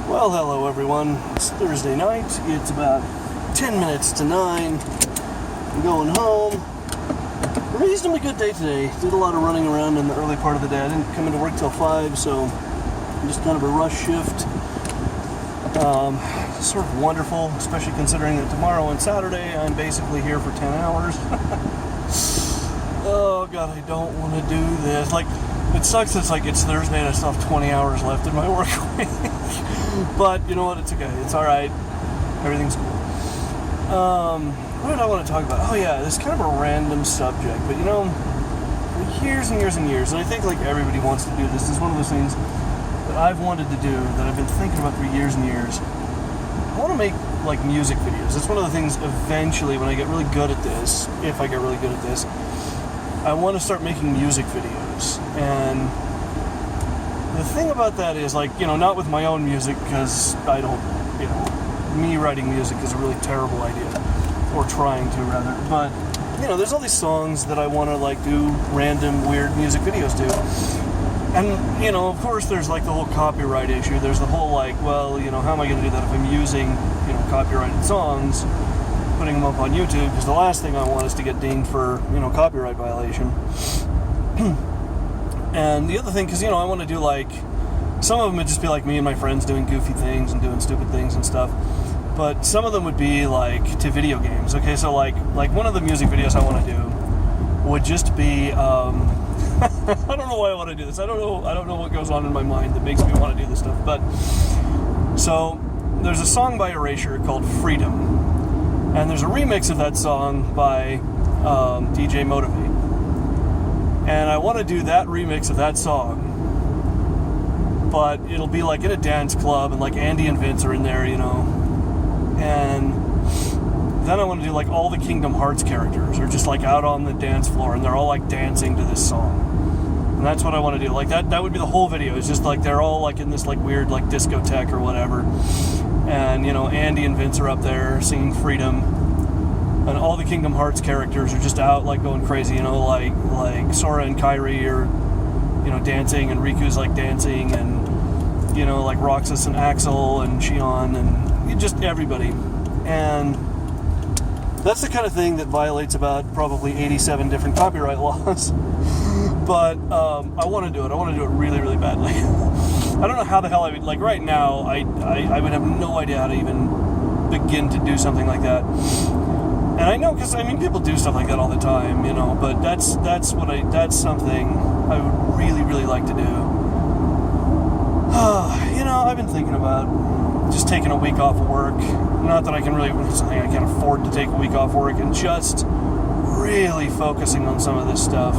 Well, hello everyone. It's Thursday night. It's about 10 minutes to 9. I'm going home. Reasonably good day today. Did a lot of running around in the early part of the day. I didn't come into work till 5, so just kind of a rush shift. Sort of wonderful, especially considering that tomorrow and Saturday I'm basically here for 10 hours. Oh god, I don't want to do this. Like, it sucks it's Thursday and I still have 20 hours left in my work week. But you know what, it's okay. It's alright. Everything's cool. What did I want to talk about? Oh yeah, this is kind of a random subject, but you know, for years and years and years, and I think like everybody wants to do this. This is one of those things that I've wanted to do, that I've been thinking about for years and years. I want to make like music videos. That's one of the things eventually when I get really good at this, if I get really good at this, I want to start making music videos. And the thing about that is, like, you know, not with my own music, because I don't, you know, me writing music is a really terrible idea, or trying to rather, but, you know, there's all these songs that I want to, like, do random, weird music videos to, and, you know, of course there's, like, the whole copyright issue. There's the whole, like, well, you know, how am I going to do that if I'm using, you know, copyrighted songs, putting them up on YouTube, because the last thing I want is to get dinged for, you know, copyright violation. And the other thing, because, you know, I want to do, like, some of them would just be, like, me and my friends doing goofy things and doing stupid things and stuff, but some of them would be, like, to video games. Okay, so, like one of the music videos I want to do would just be, I don't know why I want to do this. I don't know what goes on in my mind that makes me want to do this stuff, but, so, there's a song by Erasure called Freedom, and there's a remix of that song by DJ Motivate. And I want to do that remix of that song, but it'll be like in a dance club, and like Andy and Vince are in there, you know. And then I want to do like all the Kingdom Hearts characters are just like out on the dance floor, and they're all like dancing to this song. And that's what I want to do. Like that would be the whole video. It's just like they're all like in this like weird like discotheque or whatever. And you know, Andy and Vince are up there singing Freedom. And all the Kingdom Hearts characters are just out, like, going crazy, you know, like Sora and Kairi are, you know, dancing, and Riku's, like, dancing, and, you know, like, Roxas and Axel and Xion, and just everybody. And that's the kind of thing that violates about probably 87 different copyright laws. But I want to do it. I want to do it really, really badly. I don't know how the hell I would, like, right now, I would have no idea how to even begin to do something like that. And I know, because, I mean, people do stuff like that all the time, you know, but that's something I would really, really like to do. You know, I've been thinking about just taking a week off of work. Not that I can really, I can't afford to take a week off work, and just really focusing on some of this stuff.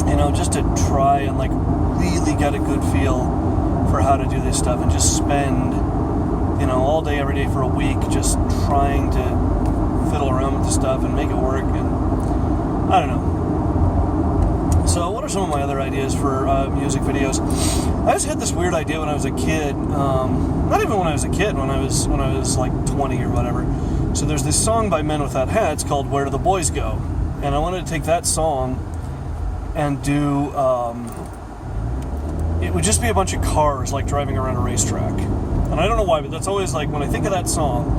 You know, just to try and, like, really get a good feel for how to do this stuff, and just spend, you know, all day, every day for a week, just trying to fiddle around with the stuff and make it work, and I don't know. So what are some of my other ideas for music videos? I just had this weird idea when I was a kid, not even when I was a kid, when I was like 20 or whatever. So there's this song by Men Without Hats called Where Do the Boys Go? And I wanted to take that song and do, it would just be a bunch of cars, like, driving around a racetrack. And I don't know why, but that's always, like, when I think of that song,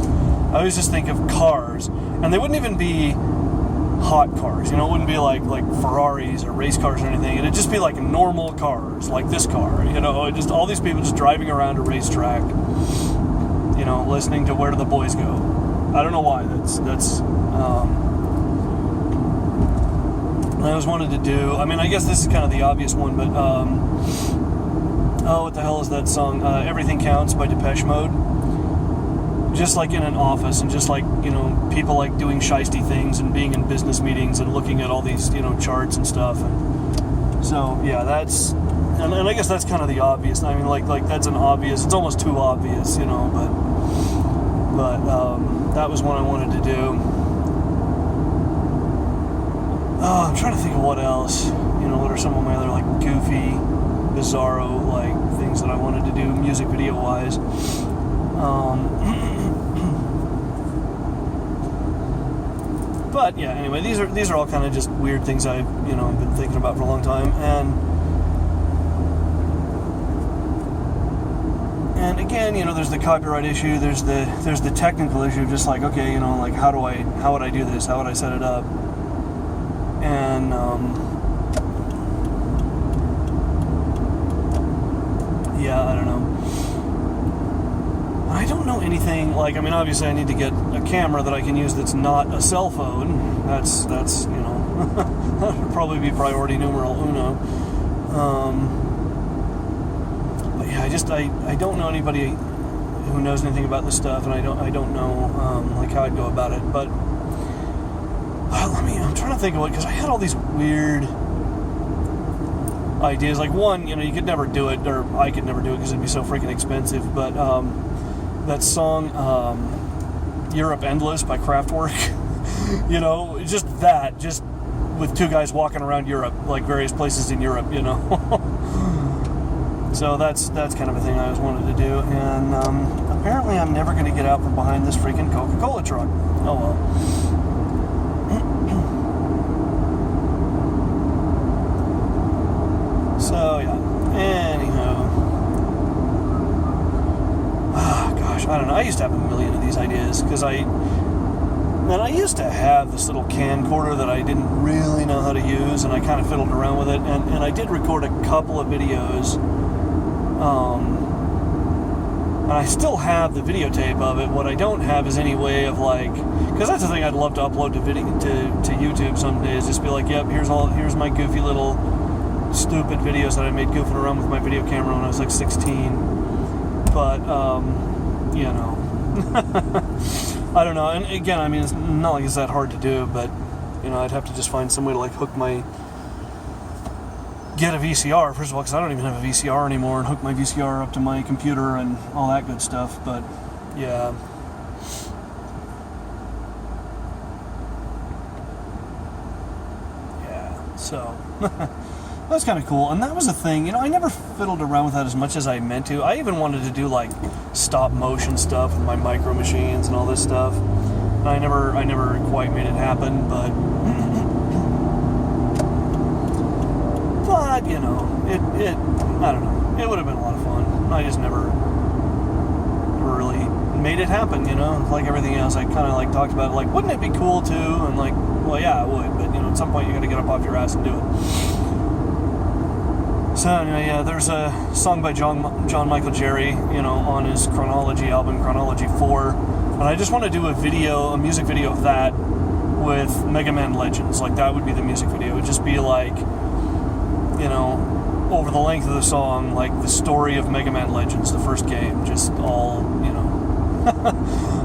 I always just think of cars. And they wouldn't even be hot cars, you know, it wouldn't be like Ferraris or race cars or anything. It'd just be like normal cars, like this car, you know, just all these people just driving around a racetrack, you know, listening to Where Do the Boys Go? I don't know why, I always wanted to do, I mean, I guess this is kind of the obvious one, but, what the hell is that song? Everything Counts by Depeche Mode. Just like in an office, and just like, you know, people like doing shiesty things and being in business meetings and looking at all these, you know, charts and stuff. And so, yeah, that's, and I guess that's kind of the obvious. I mean, like that's an obvious, it's almost too obvious, you know, but that was one I wanted to do. Oh, I'm trying to think of what else. You know, what are some of my other, like, goofy, bizarro, like, things that I wanted to do music video wise. But yeah, anyway, these are all kind of just weird things I've been thinking about for a long time, and And again, there's the copyright issue, there's the technical issue, just like, okay, like how would I do this? How would I set it up? And yeah, I don't know. I don't know anything, like, obviously I need to get a camera that I can use that's not a cell phone. That's that would probably be priority numero uno. But yeah, I don't know anybody who knows anything about this stuff, and I don't know like how I'd go about it. But I'm trying to think of it, because I had all these weird ideas. Like, one, you could never do it, or I could never do it because it'd be so freaking expensive. But that song Europe Endless by Kraftwerk, just with two guys walking around Europe, like various places in Europe, So that's kind of a thing I always wanted to do. And apparently I'm never going to get out from behind this freaking Coca-Cola truck. Oh well. So yeah, anyhow, gosh, I don't know. I used to have a million of these ideas, because I used to have this little camcorder that I didn't really know how to use, and I kind of fiddled around with it, and I did record a couple of videos, and I still have the videotape of it. What I don't have is any way of, like, because that's the thing I'd love to upload to YouTube someday, is just be like, yep, here's my goofy little stupid videos that I made goofing around with my video camera when I was like 16. But I don't know. And again, it's not like it's that hard to do, but I'd have to just find some way to like get a VCR, first of all, because I don't even have a VCR anymore, and hook my VCR up to my computer and all that good stuff. But yeah. So that's kind of cool. And that was the thing, I never fiddled around with that as much as I meant to. I even wanted to do like stop motion stuff with my micro machines and all this stuff. And I never quite made it happen, but I don't know. It would have been a lot of fun. I just never really made it happen, like everything else. I kind of like talked about it, like, wouldn't it be cool too? And like, well, yeah, it would, but at some point you got to get up off your ass and do it. So anyway, yeah, there's a song by John Michael Jerry, on his Chronology album, Chronology 4, and I just want to do a music video of that with Mega Man Legends. Like, that would be the music video. It would just be like, over the length of the song, like the story of Mega Man Legends, the first game, just all,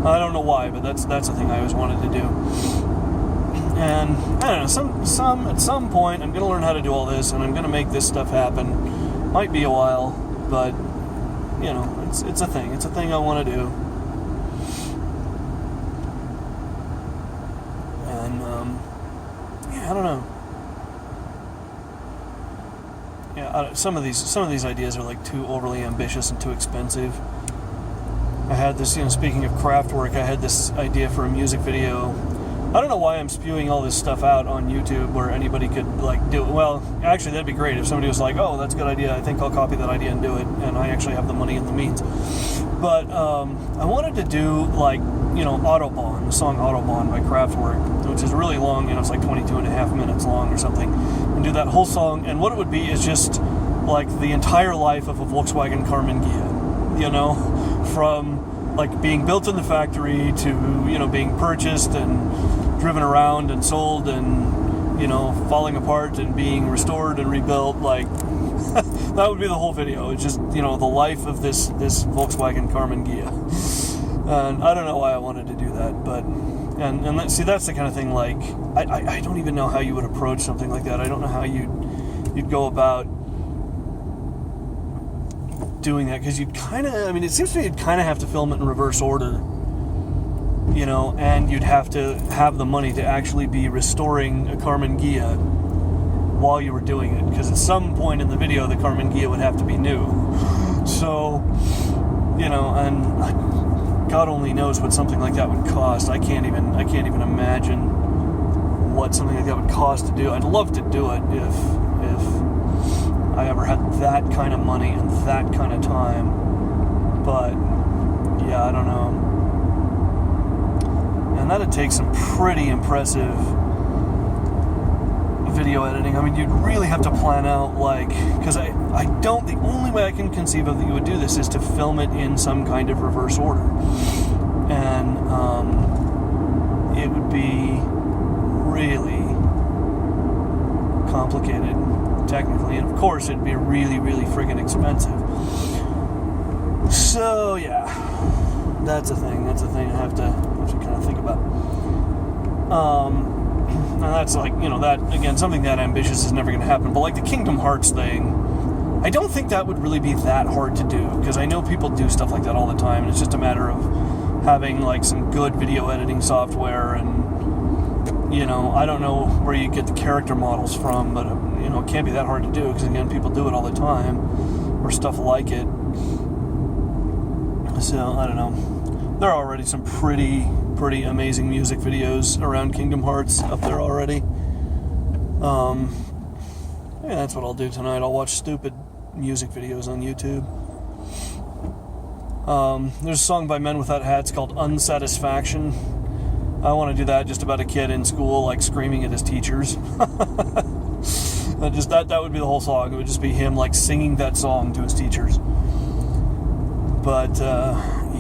I don't know why, but that's the thing I always wanted to do. And I don't know, at some point I'm gonna learn how to do all this, and I'm gonna make this stuff happen. Might be a while, but it's a thing. It's a thing I want to do. And I don't know. Yeah, some of these ideas are like too overly ambitious and too expensive. I had this, speaking of Kraftwerk, I had this idea for a music video. I don't know why I'm spewing all this stuff out on YouTube where anybody could like do it. Well, actually that'd be great if somebody was like, oh, that's a good idea, I think I'll copy that idea and do it, and I actually have the money and the means. But I wanted to do like, Autobahn, the song Autobahn by Kraftwerk, which is really long, it's like 22 and a half minutes long or something, and do that whole song, and what it would be is just like the entire life of a Volkswagen Karmann Ghia, from like being built in the factory to, being purchased and driven around and sold and, falling apart and being restored and rebuilt. Like, that would be the whole video. It's just, the life of this Volkswagen Karmann Ghia. And I don't know why I wanted to do that, but, and see, that's the kind of thing, like, I don't even know how you would approach something like that. I don't know how you'd go about doing that, because you'd kind of, it seems to me you'd kind of have to film it in reverse order, and you'd have to have the money to actually be restoring a Karmann Ghia while you were doing it, because at some point in the video the Karmann Ghia would have to be new. So, and God only knows what something like that would cost. I can't even imagine what something like that would cost to do. I'd love to do it if I ever had that kind of money and that kind of time. But yeah, I don't know. And that'd take some pretty impressive video editing. I mean, you'd really have to plan out, like, because the only way I can conceive of that you would do this is to film it in some kind of reverse order. And it would be really complicated, technically. And of course, it'd be really, really friggin' expensive. So, yeah. That's a thing. I have to kind of think about. And that's like, that, again, something that ambitious is never going to happen. But like the Kingdom Hearts thing, I don't think that would really be that hard to do, because I know people do stuff like that all the time, and it's just a matter of having like some good video editing software. And I don't know where you get the character models from, but it can't be that hard to do, because again, people do it all the time, or stuff like it. So I don't know. There are already some pretty amazing music videos around Kingdom Hearts up there already. Yeah, that's what I'll do tonight. I'll watch stupid music videos on YouTube. There's a song by Men Without Hats called Unsatisfaction. I want to do that, just about a kid in school like screaming at his teachers. That would be the whole song. It would just be him like singing that song to his teachers. But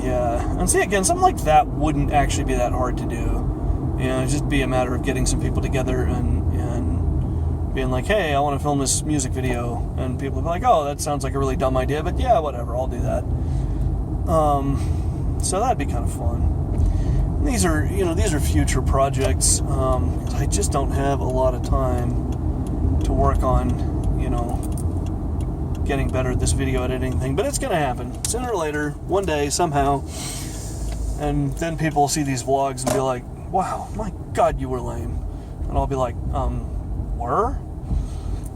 yeah, and see, again, something like that wouldn't actually be that hard to do. It'd just be a matter of getting some people together and being like, hey, I want to film this music video, and people would be like, oh, that sounds like a really dumb idea, but yeah, whatever, I'll do that. So that'd be kind of fun. And these are future projects. I just don't have a lot of time to work on, getting better at this video editing thing, but it's going to happen sooner or later, one day, somehow. And then people will see these vlogs and be like, wow, my God, you were lame. And I'll be like, were?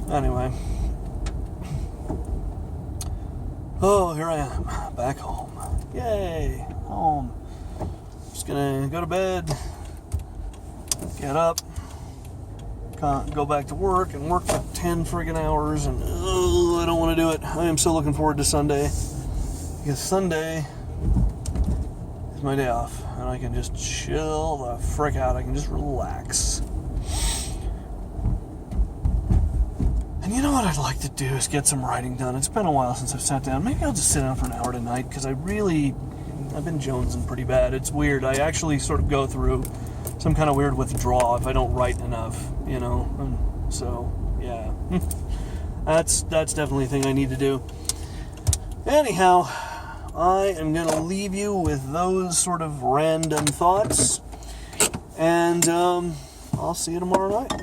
Anyway. Oh, here I am, back home. Yay, home. Just gonna go to bed, get up, go back to work and work for 10 friggin' hours, and I don't want to do it. I am so looking forward to Sunday, because Sunday is my day off, and I can just chill the frick out. I can just relax. And you know what I'd like to do is get some writing done. It's been a while since I've sat down. Maybe I'll just sit down for an hour tonight, because I've been jonesing pretty bad. It's weird. I actually sort of go through some kind of weird withdrawal if I don't write enough, and so yeah. That's definitely a thing I need to do. Anyhow, I am going to leave you with those sort of random thoughts, and I'll see you tomorrow night.